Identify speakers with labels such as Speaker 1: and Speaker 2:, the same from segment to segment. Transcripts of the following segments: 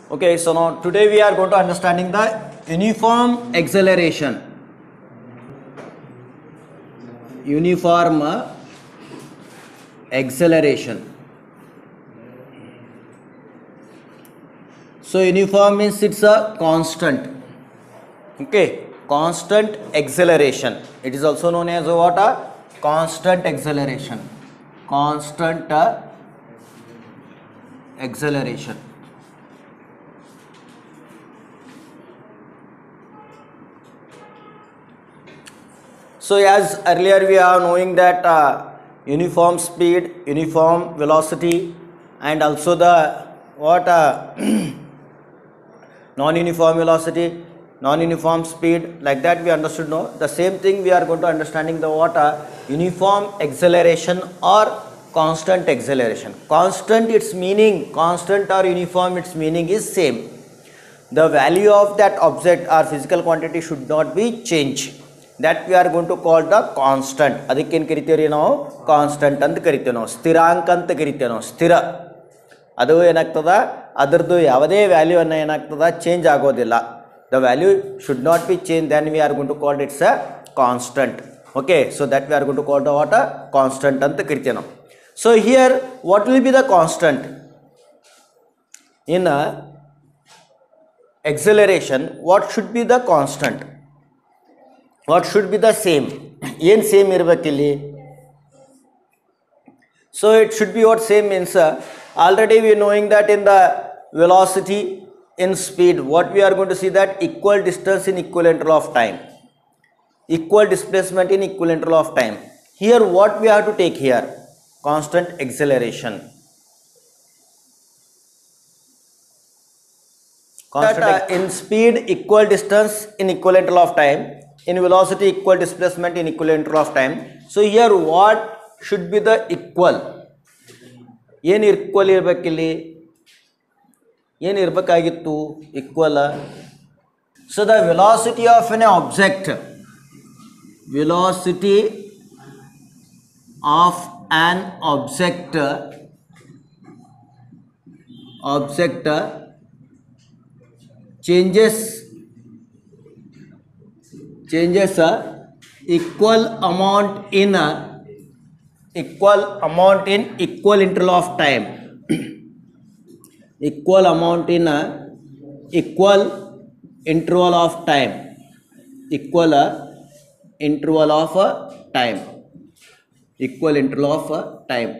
Speaker 1: Okay, so now today we are going to understanding the uniform acceleration. Uniform acceleration. So uniform means it's a constant. Okay, constant acceleration. It is also known as what? A constant acceleration. Constant acceleration. So as earlier we are knowing that uniform speed, uniform velocity, and also the what non-uniform velocity, non-uniform speed, like that we understood. No, the same thing we are going to understanding the what uniform acceleration or constant acceleration. Constant, its meaning, constant or uniform, its meaning is same. The value of that object or physical quantity should not be changed. That we are going to call the constant. ಅದಕ್ಕೇನು ಕರಿತೀವಿ ನಾವು constant ಅಂತ ಕರಿತೀವಿ ನಾವು, ಸ್ಥಿರಾಂಕ ಅಂತ ಕರಿತೀವಿ ನಾವು, ಸ್ಥಿರ. ಅದು ಏನಾಗ್ತದ, ಅದರದ್ದು ಯಾವುದೇ ವ್ಯಾಲ್ಯೂವನ್ನು ಏನಾಗ್ತದ ಚೇಂಜ್ ಆಗೋದಿಲ್ಲ. The value should not be change, then we are going to call it's a constant. Okay, so that we are going to call the what a constant ಅಂತ ಕರಿತೀವಿ ನಾವು. So here what will be the constant in acceleration? What should be the constant? What should be the same? ಏನು same ಇರಬೇಕಿಲ್ಲಿ? So it should be what same means already we are knowing that in the velocity, in speed, what we are going to see that equal distance in equal interval of time, equal displacement in equal interval of time. Here what we have to take here? Constant acceleration. Constant in speed equal distance in equal interval of time, in velocity equal displacement in equal interval of time. So here what should be the equal? ಏನು equal ಇರಬೇಕಿಲ್ಲಿ, ಏನು ಇರಬೇಕಾಗಿತ್ತು equal? So the velocity of N object, velocity of on object changes equal amount in equal interval of time. Equal amount in equal interval of time. Equal interval of time. Equal interval of time.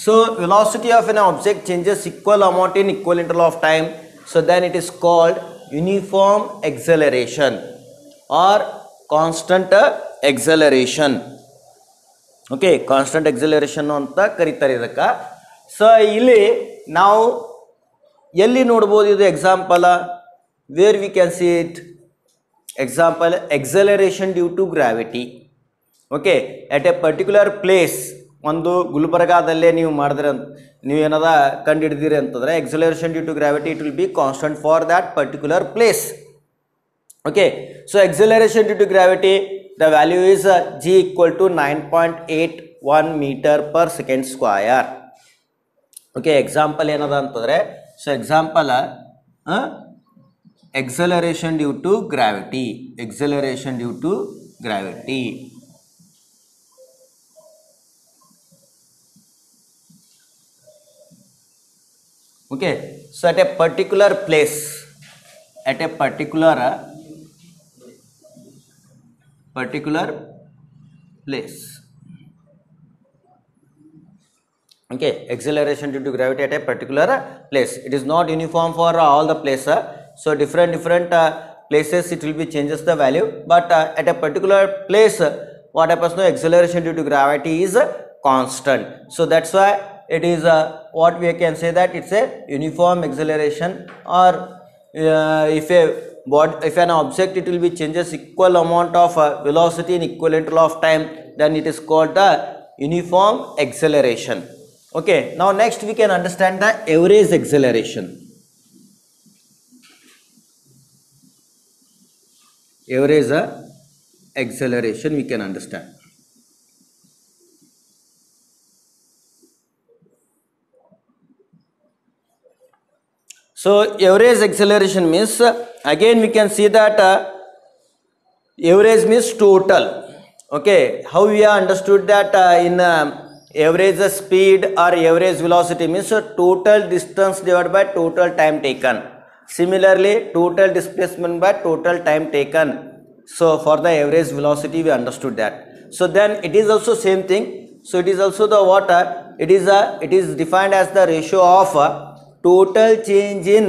Speaker 1: So velocity of an object changes equal amount in equal interval of time. So then it is called uniform acceleration or constant acceleration. Okay, constant acceleration ಅಂತ ಕರೀತಾರೆ ಇದಕ್ಕೆ. So ಇಲ್ಲಿ ನಾವು ಎಲ್ಲಿ ನೋಡ್ಬೋದು ಇದು example? Where we can see it? Example, acceleration due to gravity. Okay, at a particular place, ಒಂದು ಗುಲ್ಬರ್ಗಾದಲ್ಲೇ ನೀವು ಮಾಡಿದ್ರೆ, ನೀವು ಏನದ ಕಂಡು ಹಿಡಿದಿರಿ ಅಂತಂದರೆ acceleration due to gravity, it will be constant for that particular place. Okay, so acceleration due to gravity, the value is g equal to 9.81 metre per second square. Okay, example ಏನದ ಅಂತಂದರೆ, so example acceleration due to gravity, acceleration due to gravity. Okay, so at a particular place, at a particular place, okay, acceleration due to gravity at a particular place. It is not uniform for all the places. So different places it will be changes the value, but at a particular place what happens? No, acceleration due to gravity is constant. So that's why it is what we can say that it's a uniform acceleration, or if an object it will be changes equal amount of velocity in equal interval of time, then it is called the uniform acceleration. Okay, now next we can understand the average acceleration. Average acceleration we can understand. So average acceleration means again we can see that average means total. Okay, how we have understood that in average speed or average velocity means total distance divided by total time taken. Similarly, total displacement by total time taken. So for the average velocity we understood that. So then it is also same thing. So it is also the what it is defined as the ratio of total change in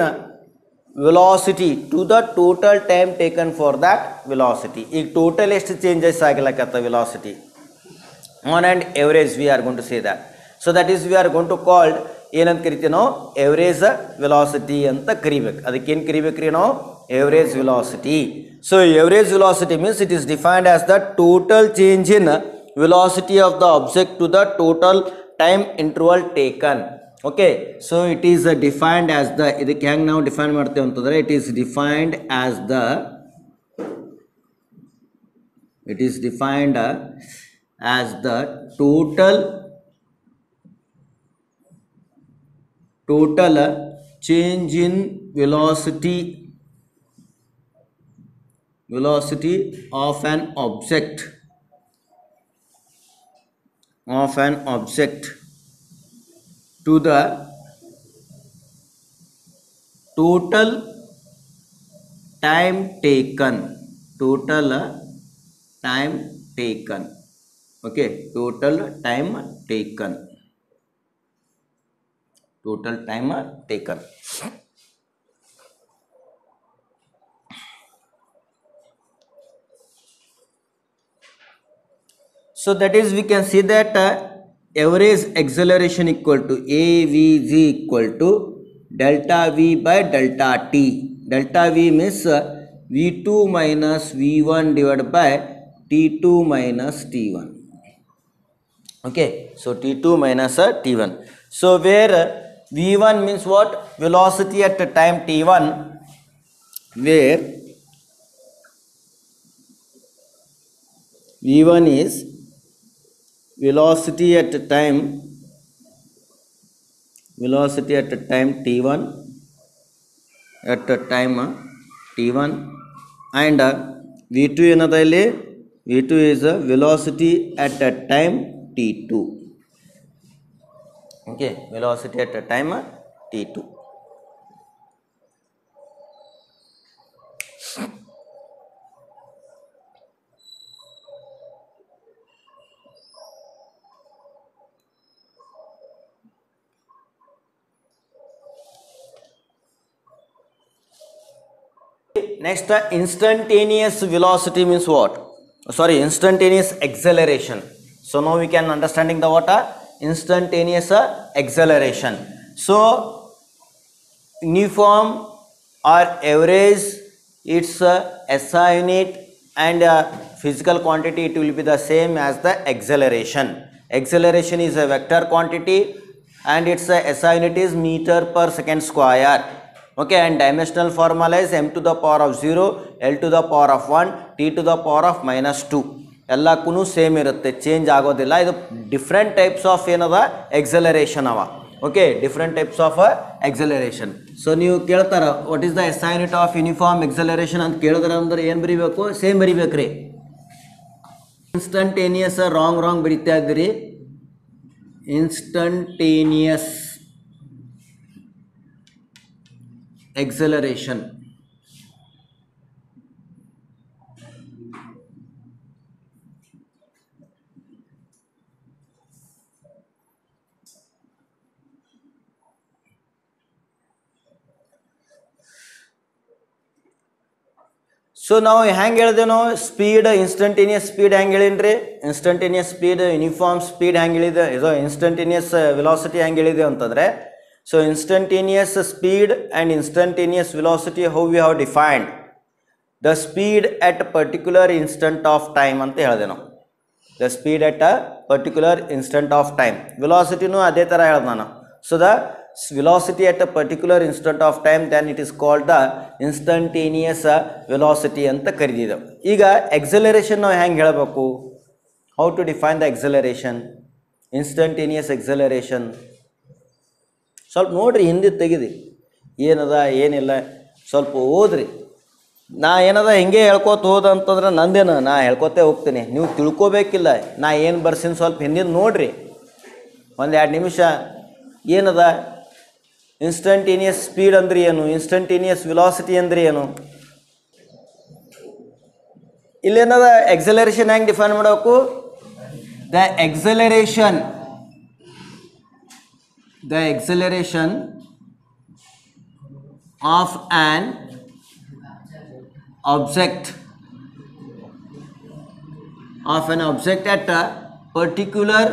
Speaker 1: velocity to the total time taken for that velocity. ಈಗ total ಎಷ್ಟು changes ಆಗಿಲ್ಲಕತ್ತ velocity on and average we are going to say that. So that is we are going to called ಏನಂತ ಕರಿತೀವಿ ನಾವು average velocity ಅಂತ ಕರಿಬೇಕು. ಅದಕ್ಕೆ ಏನು ಕರಿಬೇಕ್ರಿ ನಾವು average velocity. So average velocity means it is defined as the total change in velocity of the object to the total time interval taken. Okay, so it is defined as the ಇದಕ್ಕೆ ಹೆಂಗೆ ನಾವು define ಮಾಡ್ತೇವೆ ಅಂತಂದರೆ it is defined as the total change in velocity of an object to the total time taken. Okay, total time taken. So that is we can see that average acceleration equal to avg equal to delta v by delta t. Delta v means v2 minus v1 divided by t2 minus t1. Okay, so t2 minus t1. So where v1 means what? Velocity at time t1, where v1 is velocity at time t1 and v2 ಏನದ ಇಲ್ಲಿ v2 is velocity at time t2. Okay, velocity at time t2. Next, instantaneous velocity means what? Sorry, instantaneous acceleration. So now we can understanding the what? Instantaneous acceleration. So uniform or average, its SI unit and physical quantity, it will be the same as the acceleration. Acceleration is a vector quantity and its SI unit is meter per second square. Okay, and dimensional formula is m to the power of 0, l to the power of 1, t to the power of minus 2. ಎಲ್ಲಕ್ಕೂ same ಇರುತ್ತೆ, change ಆಗೋದಿಲ್ಲ. ಇದು different types of ಏನದ acceleration ಅವ. Okay, different types of acceleration. So ನೀವು ಕೇಳ್ತಾರ what is the SI unit of uniform acceleration ಅಂತ ಕೇಳಿದ್ರೆ ಅಂದ್ರೆ ಏನು ಬರೀಬೇಕು? ಸೇಮ್ ಬರೀಬೇಕ್ರಿ. ಇನ್ಸ್ಟಂಟೇನಿಯಸ್ ರಾಂಗ್ ಬರೀತಾ ಇದ್ದೀರಿ. Instantaneous acceleration. So now ಹೆಂಗೆ ಹೇಳಿದೆ ನಾವು ಸ್ಪೀಡ್ ಇನ್ಸ್ಟಂಟೇನಿಯಸ್ ಸ್ಪೀಡ್ ಹೆಂಗೆ ಹೇಳಿನ್ರಿ? ಇನ್ಸ್ಟಂಟೇನಿಯಸ್ ಸ್ಪೀಡ್ ಯೂನಿಫಾರ್ಮ್ ಸ್ಪೀಡ್ ಹೆಂಗೆ ಹೇಳಿದೆ, ಇದು ಇನ್ಸ್ಟಂಟೇನಿಯಸ್ ವೆಲಾಸಿಟಿ ಹೆಂಗೆ ಹೇಳಿದೆ ಅಂತಂದರೆ, so instantaneous speed and instantaneous velocity, how we have defined the speed at a particular instant of time anta helade ನಾವು. The speed at a particular instant of time. Velocity nu ಅದೇ ತರ ಹೇಳ್ದೆ ನಾನು. So the velocity at a particular instant of time, then it is called the instantaneous velocity anta ಕರೆದಿದ್ದೇವೆ. ಈಗ acceleration ನಾವು ಹೆಂಗೆ ಹೇಳಬೇಕು? How to define the acceleration? Instantaneous acceleration. ಸ್ವಲ್ಪ ನೋಡ್ರಿ, ಹಿಂದೆ ತೆಗೆದಿ. ಏನದ ಏನಿಲ್ಲ ಸ್ವಲ್ಪ ಓದ್ರಿ. ನಾ ಏನದ ಹಿಂಗೆ ಹೇಳ್ಕೊತ ಹೋದಂತಂದ್ರೆ ನಂದೇನು, ನಾ ಹೇಳ್ಕೊತೇ ಹೋಗ್ತೀನಿ, ನೀವು ತಿಳ್ಕೊಬೇಕಿಲ್ಲ. ನಾ ಏನು ಬರ್ಸಿನ ಸ್ವಲ್ಪ ಹಿಂದಿನ ನೋಡ್ರಿ, ಒಂದು 2 ನಿಮಿಷ. ಏನದ ಇನ್ಸ್ಟಂಟೇನಿಯಸ್ ಸ್ಪೀಡ್ ಅಂದ್ರೆ ಏನು, ಇನ್ಸ್ಟಂಟೇನಿಯಸ್ ವೆಲಾಸಿಟಿ ಅಂದ್ರೆ ಏನು, ಇಲ್ಲೇನದ ಎಕ್ಸಲರೇಷನ್ ಹೆಂಗೆ ಡಿಫೈನ್ ಮಾಡಬೇಕು. The acceleration of an object at a particular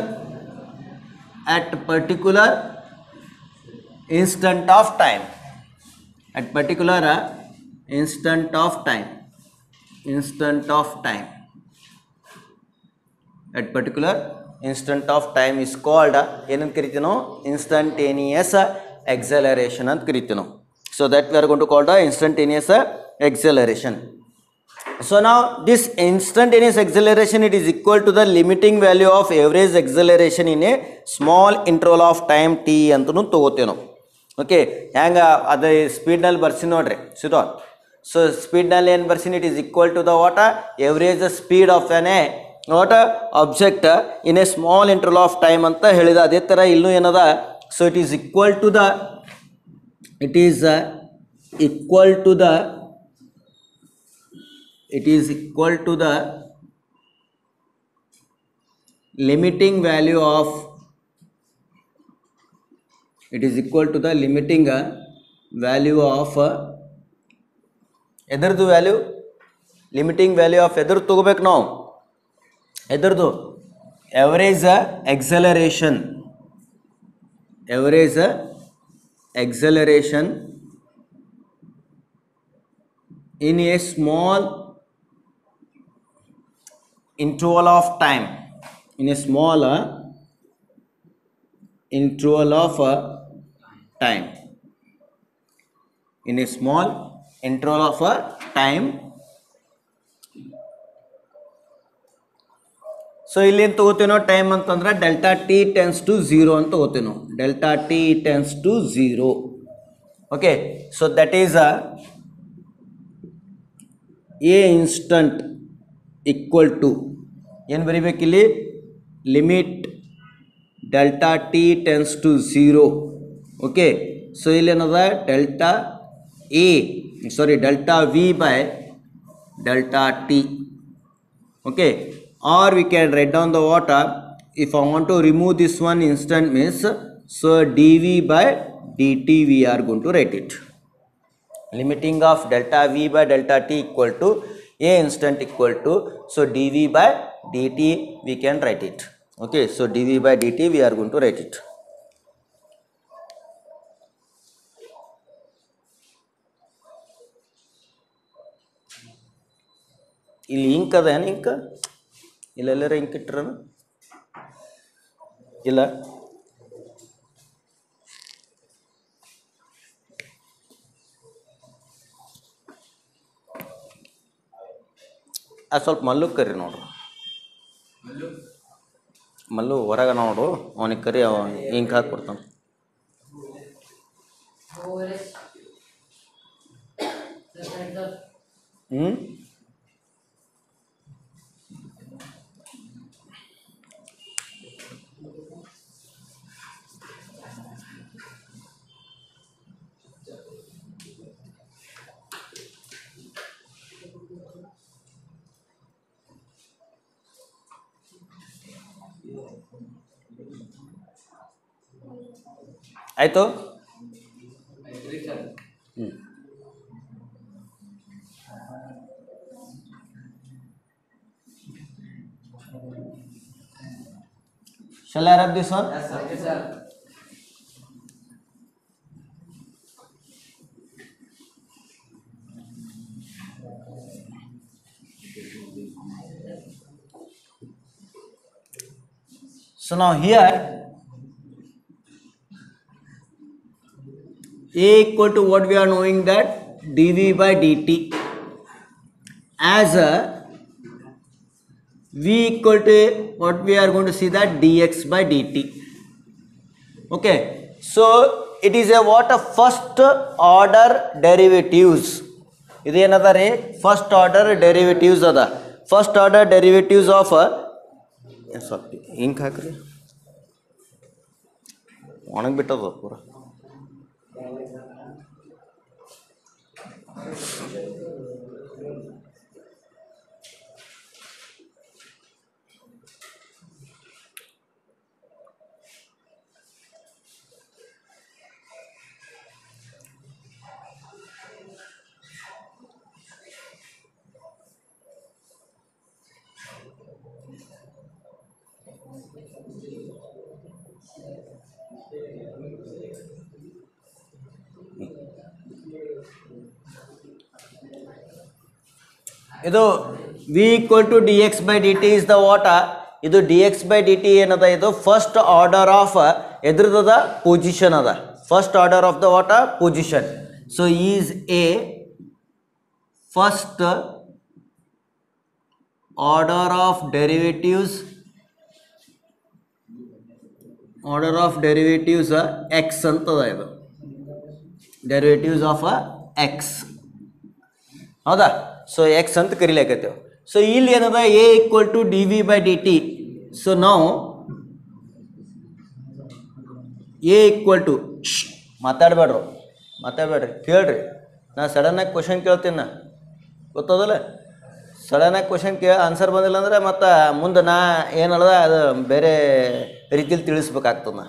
Speaker 1: instant of time, at particular instant of time, at particular instant of time is called ಏನಂತ ಕರಿತೀವಿ ನಾವು, instantaneous acceleration ಅಂತ ಕರಿತೀವಿ ನಾವು. So that we are going to call the instantaneous acceleration. So now this instantaneous acceleration, it is equal to the limiting value of average acceleration in a small interval of time t ಅಂತನೂ ತಗೋತೇವೆ ನಾವು. Okay, ಹೆಂಗೆ ಅದು ಸ್ಪೀಡ್ನಲ್ಲಿ ಬರ್ಸಿ ನೋಡ್ರಿ ಸಿದೋ. So ಸ್ಪೀಡ್ನಲ್ಲಿ ಏನು ಬರ್ಸಿನಿ, it is equal to the what average speed of an a what object in a small interval of time ಅಂತ ಹೇಳಿದ. ಅದೇ ಥರ ಇಲ್ಲೂ ಏನದ, so it is equal to the limiting value of ಎದರದು ವ್ಯಾಲ್ಯೂ, ಲಿಮಿಟಿಂಗ್ ವ್ಯಾಲ್ಯೂ ಆಫ್ ಎದ್ರ ತಗೋಬೇಕು ನಾವು, ಎದರದು average acceleration in a small interval of time, in a small interval of time, in a small interval of time. So ಇಲ್ಲಿ ಏನು ತಗೋತೀವಿ ನಾವು time ಅಂತಂದ್ರೆ ಡೆಲ್ಟಾ ಟಿ ಟೆನ್ಸ್ ಟು 0 ಅಂತ ತಗೋತೀವಿ ನಾವು, delta t tends to 0. Okay, so that is a instant equal to ಏನು ಬರಿಬೇಕಿಲ್ಲಿ, limit delta t tends to 0. Okay, so ಇಲ್ಲೇನದ delta v by delta t. Okay, or we can write down the water, if I want to remove this one instant means, so dv by dt we are going to write it. Limiting of delta v by delta t equal to a instant equal to, so dv by dt we can write it. Okay, so dv by dt we are going to write it. ಇಲ್ಲಿ ink ಅದ ಏನು, ink ಇಲ್ಲೆಲ್ಲರ ink ಇಟ್ರ ಇಲ್ಲ, ಅದು ಸ್ವಲ್ಪ ಮಲ್ಲು ಕರಿ ನೋಡ್ರಿ, ಮಲ್ಲು ಹೊರಗೆ ನೋಡು, ಅವನಿಗೆ ಕರಿ, ಅವ ಇಂಕ್ ಹಾಕಿ ಕೊಡ್ತಾನೆ. ಆಯಿತು. Shall I wrap this one? Yes, sir. Yes, sir. So now here A equal to what we are knowing, that dv by dt, as a v equal to what we are going to see, that dx by dt. Okay, so it is a what a first order derivatives. ಇದೇನದ ರೀ first order derivatives ಅದ. First order derivatives of ಸ್ವಲ್ಪ ಹಿಂಗೆ ಹಾಕ್ರಿ ಒಣಗಿಬಿಟ್ಟದ ಪೂರ. ಇದು v equal to dx by dt is the what? ಇದು dx by dt ಏನದ ಇದು ಫಸ್ಟ್ ಆರ್ಡರ್ ಆಫ್ ಎದ್ರದದ ಪೊಸಿಷನ್ ಅದ. First order of the what position. So is a first order of derivatives x ಅಂತದ. ಇದು ಡೆರಿವೇಟಿವ್ಸ್ ಆಫ್ ಎಕ್ಸ್ ಹೌದಾ. So x ಅಂತ ಕರಿಲಿಕ್ಕತ್ತೇವೆ. ಸೊ ಇಲ್ಲಿ ಏನದ a equal to d v by d t. So ನಾವು ಎ ಈಕ್ವಲ್ ಟು ಮಾತಾಡ್ಬೇಡ್ರಿ ಕೇಳ್ರಿ. ನಾ ಸಡನ್ನಾಗಿ ಕ್ವಶನ್ ಕೇಳ್ತೀನಿ, ಗೊತ್ತದಲ್ಲ. ಸಡನ್ನಾಗಿ ಕ್ವಶನ್ ಆನ್ಸರ್ ಬಂದಿಲ್ಲ ಅಂದರೆ ಮತ್ತು ಮುಂದೆ ನಾ ಏನಲ್ಲ ಅದು ಬೇರೆ ರೀತಿಯಲ್ಲಿ ತಿಳಿಸ್ಬೇಕಾಗ್ತದೆ.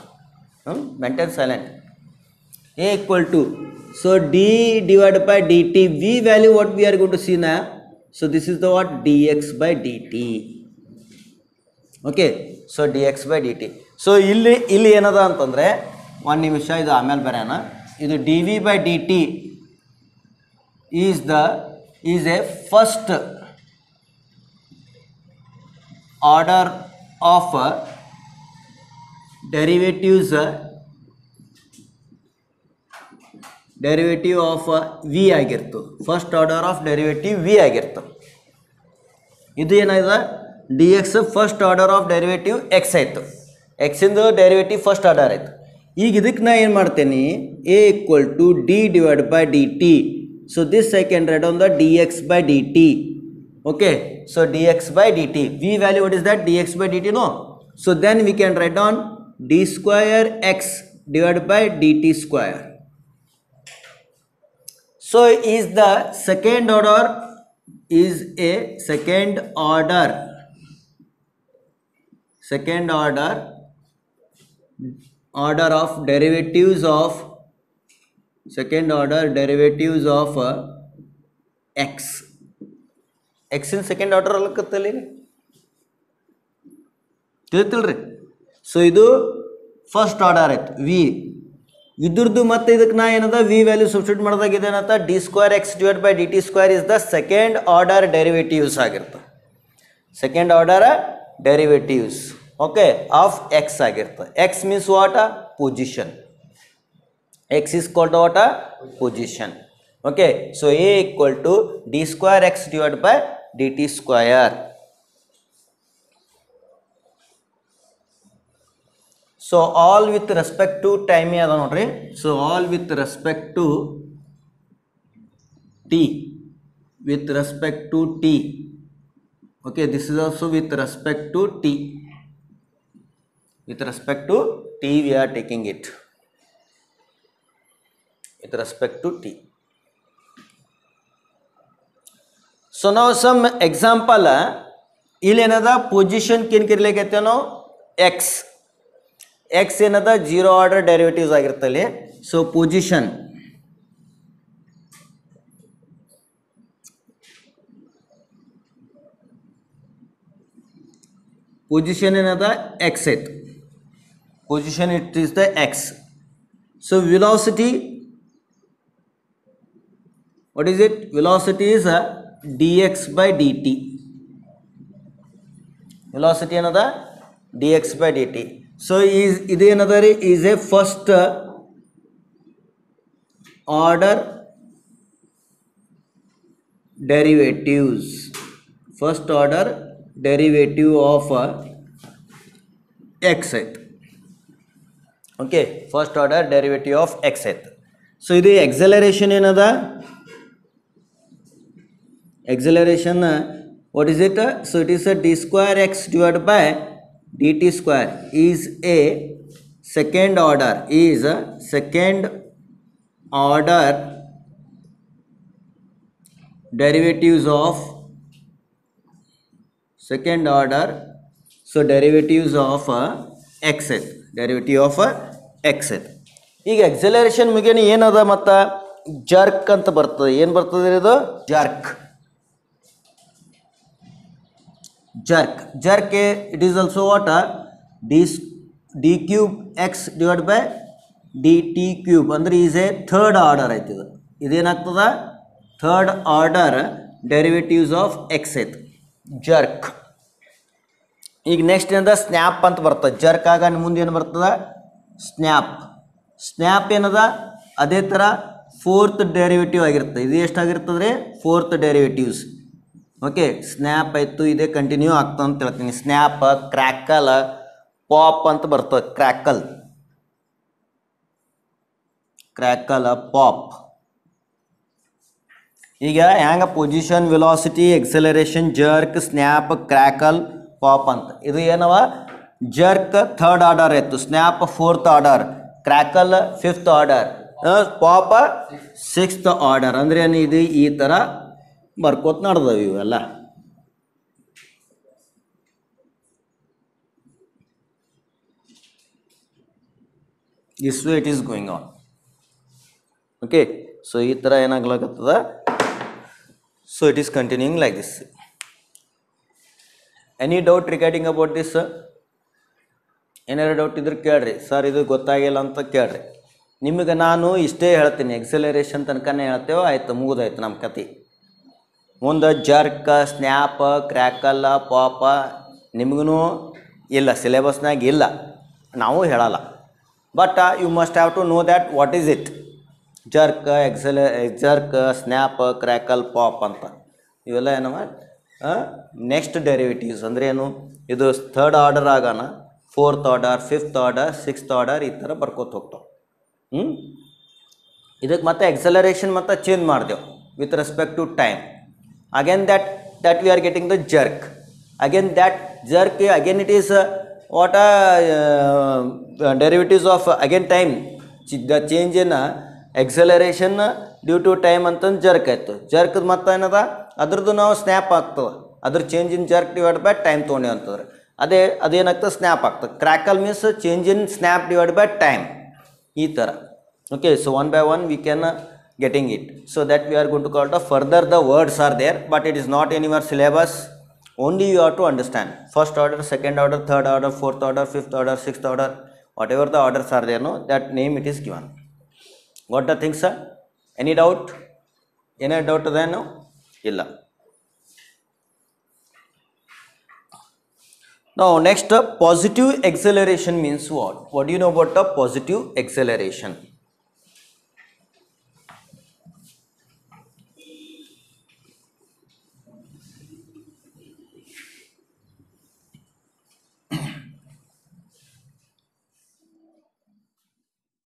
Speaker 1: ನಾ maintain silent. A equal to so d divided by dt, v value what we are going to see now. So this is the what dx by dt. Okay, so dx by dt. So ಇಲ್ಲಿ ಏನದ ಅಂತಂದರೆ ಒಂದು ನಿಮಿಷ ಇದು ಆಮೇಲೆ ಬರೋಣ. ಇದು dv by dt is a first order of derivative of v ಆಗಿರ್ತದೆ. First order of derivative v ಆಗಿರ್ತದೆ. ಇದು ಏನಾಗಿದೆ d x first order of derivative x ಆಯಿತು. ಎಕ್ಸಿಂದು ಡೆರಿವೇಟಿವ್ ಫಸ್ಟ್ ಆರ್ಡರ್ ಆಯಿತು. ಈಗ ಇದಕ್ಕೆ ನಾ ಏನು ಮಾಡ್ತೇನೆ, a equal to d divide by d t. So this I can write on the d x by d t. Okay, so d x by d t, v value what is that d x by d t. No, so then we can write on d square x divide by d t square. So is the second order is a second order of derivatives of second order derivatives of x. x in second order ಅಲ್ಲಕತ್ತಲ್ಲಿ ತಿಳಿತಿಲ್ರಿ. So ಇದು first order ಆಯ್ತು v. ಇದ್ರದ್ದು ಮತ್ತೆ ಇದಕ್ಕೆ ನಾ ಏನದ v value substitute ಮಾಡಿದಾಗ ಇದೇನಂತ d square x divide by d t square is the second order derivatives ಆಗಿರ್ತದೆ. Second order derivatives okay of x ಆಗಿರ್ತದೆ. X means what position. X is called what position. Okay, so a equal to d square x divide by d t square. So all with respect to time ಅದ ನೋಡ್ರಿ. So all with respect to t, with respect to t. Okay, this is also with respect to t. With respect to t we are taking it with respect to t. So ನಾವು some example ಇಲ್ಲಿ ಏನದ position ಕಿನ್ ಕಿರ್ಲಿಕ್ಕೆ ನಾವು x. X ಏನದ zero order derivatives ಆಗಿರ್ತಲ್ಲಿ. So position ಏನದ x ಆಯ್ತು. Position it is the x. So velocity what is it? Velocity is d x by d t. Velocity ಏನದ d x by d t. So ಇದೇನದ ರೀ is a first order derivatives. First order derivative of x ಆಯ್ತು. Okay first order derivative of x ಎತ್. So ಇದು acceleration ಏನದ, acceleration what is it? So it is a d square x divided by dt square is a second order derivatives of second order, so derivatives of xth, derivative of xth. ಈಗ acceleration ಮುಗಿಯೋ ಏನದ ಮತ್ತು jerk ಅಂತ ಬರ್ತದೆ. ಏನು ಬರ್ತದೆ ಇದು? Jerk. jerk it is also what d cube x divided by dt cube ಅಂದ್ರೆ is a third order ಆಯ್ತು. ಇದೇನಾಗ್ತದ? Third order derivatives of xth jerk. ಈಗ ನೆಕ್ಸ್ಟ್ ಏನದ? ಸ್ನ್ಯಾಪ್ ಅಂತ ಬರ್ತದೆ. ಜರ್ಕ್ ಆಗ ಮುಂದೆ ಏನು ಬರ್ತದ? ಸ್ನ್ಯಾಪ್ ಏನದ? ಅದೇ ಥರ ಫೋರ್ತ್ ಡೆರಿವೇಟಿವ್ ಆಗಿರ್ತದೆ. ಇದು ಎಷ್ಟಾಗಿರ್ತದೆ ರೀ? Fourth derivatives. ಓಕೆ ಸ್ನ್ಯಾಪ್ ಆಯಿತು, ಇದೇ ಕಂಟಿನ್ಯೂ ಆಗ್ತದೆ ಅಂತ ಹೇಳ್ತೀನಿ. ಸ್ನ್ಯಾಪ್, ಕ್ರ್ಯಾಕಲ್, ಪಾಪ್ ಅಂತ ಬರ್ತದೆ. Crackle pop. ಈಗ ಹ್ಯಾಂಗ position, velocity, acceleration, jerk, snap, crackle, pop ಅಂತ. ಇದು ಏನವ? ಜರ್ಕ್ ಥರ್ಡ್ ಆರ್ಡರ್ ಆಯಿತು, snap fourth order, crackle fifth order, pop sixth order. ಅಂದ್ರೆ ಏನು? ಇದು ಈ ಥರ ಬರ್ಕೋತ ನಡೆದವು ಇವೆಲ್ಲ. This way it is going on. Okay so ಈ ಥರ ಏನಾಗ್ಲಾಗತ್ತದ? So it is continuing like this. Any doubt regarding about this? ಏನಾರು ಡೌಟ್ ಇದ್ರೆ ಕೇಳ್ರಿ. ಸರ್ ಇದು ಗೊತ್ತಾಗಿಲ್ಲ ಅಂತ ಕೇಳ್ರಿ. ನಿಮಗೆ ನಾನು ಇಷ್ಟೇ ಹೇಳ್ತೀನಿ, ಎಕ್ಸಲರೇಷನ್ ತನಕನೇ ಹೇಳ್ತೇವೆ, ಆಯ್ತು ಮುಗಿದಾಯ್ತು ನಮ್ಮ ಕತೆ. ಮುಂದೆ ಜರ್ಕ್, ಸ್ನ್ಯಾಪ್, ಕ್ರ್ಯಾಕಲ್, ಪಾಪ ನಿಮಗೂ ಇಲ್ಲ, ಸಿಲೆಬಸ್ನಾಗ ಇಲ್ಲ, ನಾವು ಹೇಳಲ್ಲ. But you must have to know that what is it. Jerk, snap, crackle, pop ಅಂತ ಇವೆಲ್ಲ ಏನವ? Next derivatives. ಅಂದ್ರೆ ಏನು? ಇದು ಥರ್ಡ್ ಆರ್ಡರ್ ಆಗೋಣ, fourth order, fifth order, sixth order, ಈ ಥರ ಬರ್ಕೋತ ಹೋಗ್ತಾವೆ. ಇದಕ್ಕೆ ಮತ್ತೆ ಎಕ್ಸಲರೇಷನ್ ಮತ್ತು ಚೇಂಜ್ ಮಾಡಿದೆವು with respect to time. Again that we are getting the jerk. Again that jerk, again it is what derivatives of again time. The change in acceleration due to time ಅಂತಂದು jerk ಆಯಿತು. Jerk ಮತ್ತು ಏನದ? ಅದ್ರದ್ದು ನಾವು snap ಆಗ್ತದೆ. ಅದ್ರ change in jerk divide by time ತೊಗೊಂಡು ಅಂತಂದ್ರೆ ಅದೇನಾಗ್ತದೆ? ಸ್ನ್ಯಾಪ್ ಆಗ್ತದೆ. Crackle means change in snap divide by time, ಈ ಥರ. Okay so one by one we can getting it, so that we are going to call the further the words are there, but it is not in your syllabus. Only you have to understand first order, second order, third order, fourth order, fifth order, sixth order, whatever the orders are there, no, that name it is given. Got the things, sir? Any doubt? Any doubt then? No, illa. Now next, positive acceleration means what? What do you know about the positive acceleration?